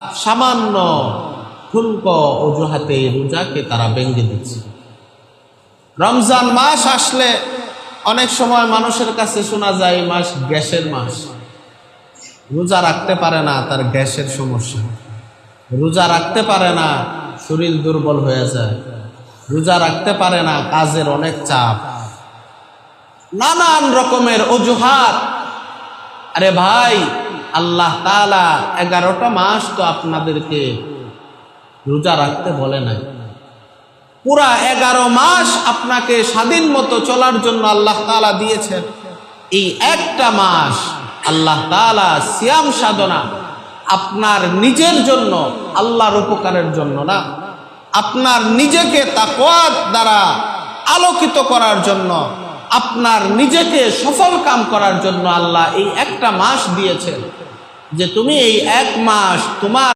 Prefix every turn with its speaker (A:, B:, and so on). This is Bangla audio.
A: সামান্য ঠুনকো অজুহাতে রোজাকে তারা ভেঙে দিচ্ছে। রমজান মাস আসলে অনেক সময় মানুষের কাছে শোনা যায় এই মাস গ্যাসের মাস। রোজা রাখতে পারে না, তার গ্যাসের সমস্যা। রোজা রাখতে পারে না, শরীর দুর্বল হয়ে যায়। রোজা রাখতে পারে না, কাজের অনেক চাপ, নানান রকমের অজুহাত। আরে ভাই, আল্লাহ তাআলা 11টা মাস তো আপনাদেরকে রোজা রাখতে বলে নাই। পুরা 11 মাস আপনাকে স্বাধীন মতো চলার জন্য আল্লাহ তাআলা দিয়েছেন। এই একটা মাস আল্লাহ তাআলা সিয়াম সাধনা আপনার নিজের জন্য, আল্লাহর উপকারের জন্য না, আপনার নিজেকে তাকওয়ার দ্বারা আলোকিত করার জন্য, আপনার নিজেকে সফল কাম করার জন্য আল্লাহ এই একটা মাস দিয়েছেন, যে তুমি এই এক মাস তোমার